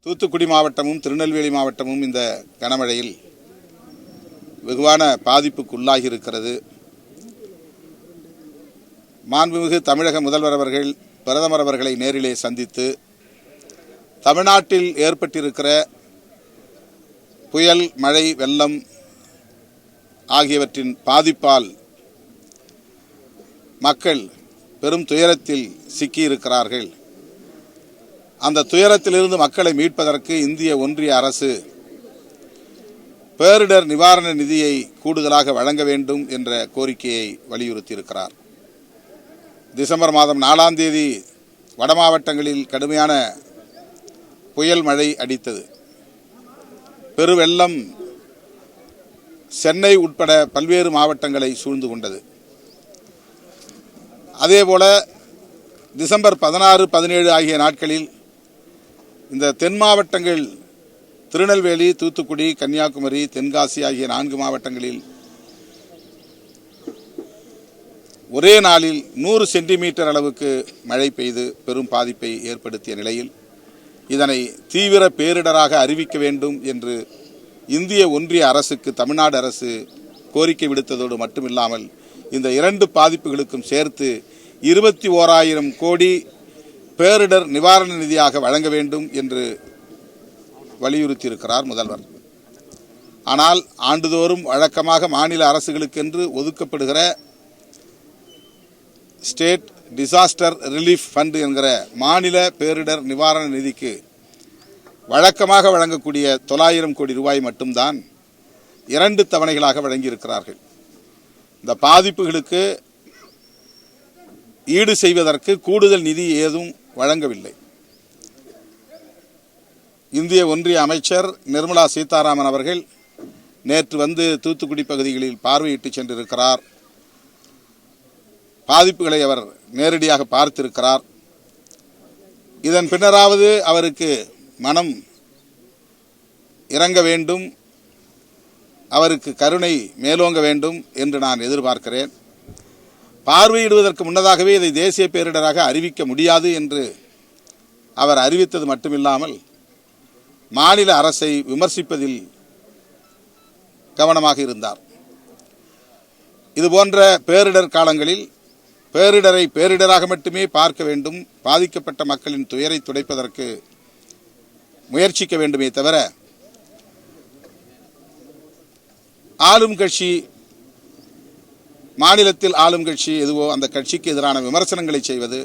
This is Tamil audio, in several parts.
தூத்துக்குடி மாவட்டமும் திருநெல்வேலி மாவட்டமும் இந்த கனமழையில் வெகுவான பாதிப்புக்கு உள்ளாகி இருக்கிறது. மாண்புமிகு தமிழக முதல்வர் அவர்கள் பிரதமர் அவர்களை நேரிலே சந்தித்து தமிழ்நாட்டில் ஏற்பட்டிருக்கிற புயல், மழை, வெள்ளம் ஆகியவற்றின் பாதிப்பால் மக்கள் பெரும் துயரத்தில் சிக்கியிருக்கிறார்கள். அந்த துயரத்திலிருந்து மக்களை மீட்பதற்கு இந்திய ஒன்றிய அரசு பேரிடர் நிவாரண நிதியை கூடுதலாக வழங்க வேண்டும் என்ற கோரிக்கையை வலியுறுத்தியிருக்கிறார். டிசம்பர் மாதம் 4ஆம் தேதி வட மாவட்டங்களில் கடுமையான புயல் மழை அடித்தது. பெருவெள்ளம் சென்னை உட்பட பல்வேறு மாவட்டங்களை சூழ்ந்து கொண்டது. அதேபோல டிசம்பர் 16, 17 ஆகிய நாட்களில் இந்த தென் மாவட்டங்கள் திருநெல்வேலி, தூத்துக்குடி, கன்னியாகுமரி, தென்காசி ஆகிய 4 மாவட்டங்களில் ஒரே நாளில் 100 சென்டிமீட்டர் அளவுக்கு மழை பெய்து பெரும் பாதிப்பை ஏற்படுத்திய நிலையில் இதனை தீவிர பேரிடராக அறிவிக்க வேண்டும் என்று இந்திய ஒன்றிய அரசுக்கு தமிழ்நாடு அரசு கோரிக்கை விடுத்ததோடு மட்டுமில்லாமல் இந்த 2 பாதிப்புகளுக்கும் சேர்த்து 21,000 கோடி பேரிடர் நிவாரண நிதியாக வழங்க வேண்டும் என்று வலியுறுத்தியிருக்கிறார் முதல்வர். ஆனால் ஆண்டுதோறும் வழக்கமாக மாநில அரசுகளுக்கென்று ஒதுக்கப்படுகிற ஸ்டேட் டிசாஸ்டர் ரிலீஃப் ஃபண்ட் என்கிற மாநில பேரிடர் நிவாரண நிதிக்கு வழக்கமாக வழங்கக்கூடிய 900 கோடி ரூபாய் மட்டும்தான் 2 தவணைகளாக வழங்கியிருக்கிறார்கள். இந்த பாதிப்புகளுக்கு ஈடு செய்வதற்கு கூடுதல் நிதி ஏதும் வழங்கவில்லை. இந்திய ஒன்றிய அமைச்சர் நிர்மலா சீதாராமன் அவர்கள் நேற்று வந்து தூத்துக்குடி பகுதிகளில் பார்வையிட்டு சென்றிருக்கிறார். பாதிப்புகளை அவர் நேரடியாக பார்த்திருக்கிறார். இதன் பின்னராவது அவருக்கு மனம் இறங்க வேண்டும், அவருக்கு கருணை மேலோங்க வேண்டும் என்று நான் எதிர்பார்க்கிறேன். பார்வையிடுவதற்கு முன்னதாகவே இதை தேசிய பேரிடராக அறிவிக்க முடியாது என்று அவர் அறிவித்தது மட்டுமில்லாமல் மாநில அரசை விமர்சிப்பதில் கவனமாக இருந்தார். இதுபோன்ற பேரிடர் காலங்களில் பேரிடரை பேரிடராக மட்டுமே பார்க்க வேண்டும், பாதிக்கப்பட்ட மக்களின் துயரை துடைப்பதற்கு முயற்சிக்க வேண்டுமே தவிர ஆளும் கட்சி, மாநிலத்தில் ஆளும் கட்சி எதுவோ அந்த கட்சிக்கு எதிரான விமர்சனங்களை செய்வது,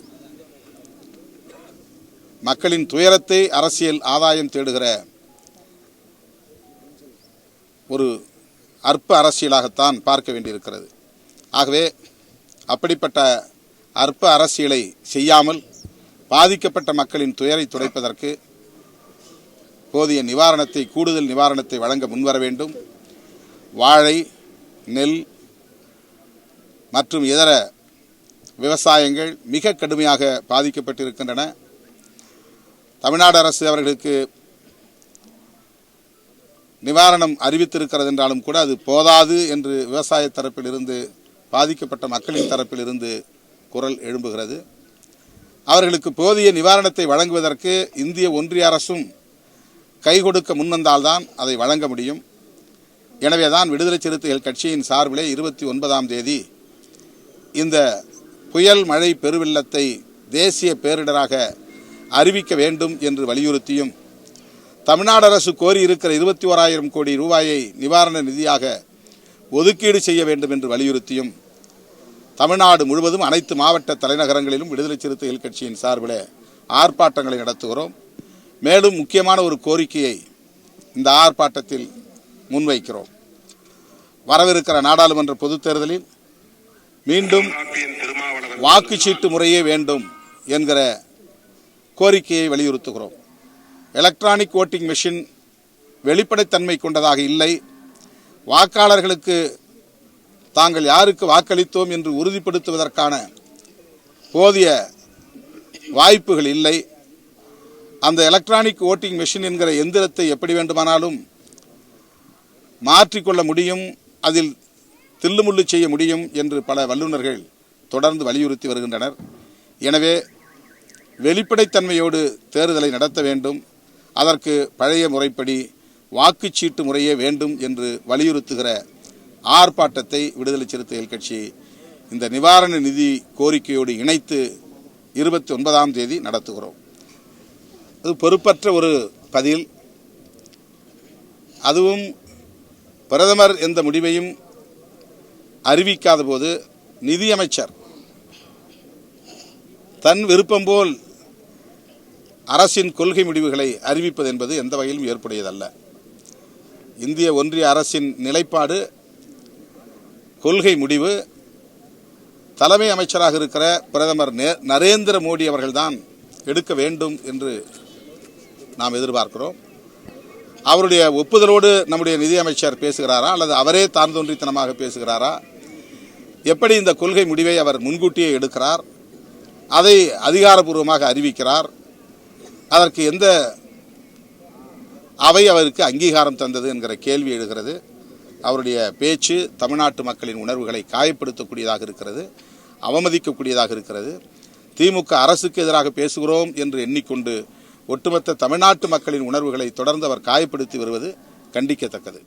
மக்களின் துயரத்தை அரசியல் ஆதாயம் தேடுகிற ஒரு அற்ப அரசியலாகத்தான் பார்க்க வேண்டியிருக்கிறது. ஆகவே அப்படிப்பட்ட அற்ப அரசியலை செய்யாமல் பாதிக்கப்பட்ட மக்களின் துயரை துடைப்பதற்கு போதிய நிவாரணத்தை, கூடுதல் நிவாரணத்தை வழங்க முன்வர வேண்டும். வாழை, நெல் மற்றும் இதர விவசாயங்கள் மிக கடுமையாக பாதிக்கப்பட்டிருக்கின்றன. தமிழ்நாடு அரசு அவர்களுக்கு நிவாரணம் அறிவித்திருக்கிறது என்றாலும் கூட அது போதாது என்று விவசாய தரப்பில் இருந்து, பாதிக்கப்பட்ட மக்களின் தரப்பில் இருந்து குரல் எழும்புகிறது. அவர்களுக்கு போதிய நிவாரணத்தை வழங்குவதற்கு இந்திய ஒன்றிய அரசும் கை கொடுக்க முன்வந்தால்தான் அதை வழங்க முடியும். எனவேதான் விடுதலை சிறுத்தைகள் கட்சியின் சார்பிலே 29ஆம் தேதி இந்த புயல், மழை, பெருவெள்ளத்தை தேசிய பேரிடராக அறிவிக்க வேண்டும் என்று வலியுறுத்தியும் தமிழ்நாடு அரசு கோரியிருக்கிற 21,000 கோடி ரூபாயை நிவாரண நிதியாக ஒதுக்கீடு செய்ய வேண்டும் என்று வலியுறுத்தியும் தமிழ்நாடு முழுவதும் அனைத்து மாவட்ட தலைநகரங்களிலும் விடுதலை சிறுத்தைகள் கட்சியின் சார்பில் ஆர்ப்பாட்டங்களை நடத்துகிறோம். மேலும் முக்கியமான ஒரு கோரிக்கையை இந்த ஆர்ப்பாட்டத்தில் முன்வைக்கிறோம். வரவிருக்கிற நாடாளுமன்ற பொதுத் தேர்தலில் மீண்டும் வாக்குச்சீட்டு முறையே வேண்டும் என்கிற கோரிக்கையை வலியுறுத்துகிறோம். எலக்ட்ரானிக் ஓட்டிங் மெஷின் வெளிப்படைத்தன்மை கொண்டதாக இல்லை. வாக்காளர்களுக்கு தாங்கள் யாருக்கு வாக்களித்தோம் என்று உறுதிப்படுத்துவதற்கான போதிய வாய்ப்புகள் இல்லை. அந்த எலக்ட்ரானிக் ஓட்டிங் மெஷின் என்கிற எந்திரத்தை எப்படி வேண்டுமானாலும் மாற்றிக்கொள்ள முடியும், அதில் தில்லுமுள்ளு செய்ய முடியும் என்று பல வல்லுநர்கள் தொடர்ந்து வலியுறுத்தி வருகின்றனர். எனவே வெளிப்படைத்தன்மையோடு தேர்தலை நடத்த வேண்டும். அதற்கு பழைய முறைப்படி வாக்குச்சீட்டு முறையே வேண்டும் என்று வலியுறுத்துகிற ஆர்ப்பாட்டத்தை விடுதலை சிறுத்தைகள் கட்சி இந்த நிவாரண நிதி கோரிக்கையோடு இணைத்து 29ஆம் தேதி நடத்துகிறோம். அது பொறுப்பற்ற ஒரு பதில். அதுவும் பிரதமர் எந்த முடிவையும் அறிவிக்காத போது நிதியமைச்சர் தன் விருப்பம் போல் அரசின் கொள்கை முடிவுகளை அறிவிப்பது என்பது எந்த வகையிலும் ஏற்புடையதல்ல. இந்திய ஒன்றிய அரசின் நிலைப்பாடு, கொள்கை முடிவு தலைமை அமைச்சராக இருக்கிற பிரதமர் நரேந்திர மோடி அவர்கள்தான் எடுக்க வேண்டும் என்று நாம் எதிர்பார்க்கிறோம். அவருடைய ஒப்புதலோடு நம்முடைய நிதியமைச்சர் பேசுகிறாரா அல்லது அவரே தான் தோன்றித்தனமாக பேசுகிறாரா? எப்படி இந்த கொள்கை முடிவை அவர் முன்கூட்டியே எடுக்கிறார், அதை அதிகாரப்பூர்வமாக அறிவிக்கிறார், அதற்கு எந்த அவை அவருக்கு அங்கீகாரம் தந்தது என்கிற கேள்வி எழுகிறது. அவருடைய பேச்சு தமிழ்நாட்டு மக்களின் உணர்வுகளை காயப்படுத்தக்கூடியதாக இருக்கிறது, அவமதிக்கக்கூடியதாக இருக்கிறது. திமுக அரசுக்கு எதிராக பேசுகிறோம் என்று எண்ணிக்கொண்டு ஒட்டுமொத்த தமிழ்நாட்டு மக்களின் உணர்வுகளை தொடர்ந்து அவர் காயப்படுத்தி வருவது கண்டிக்கத்தக்கது.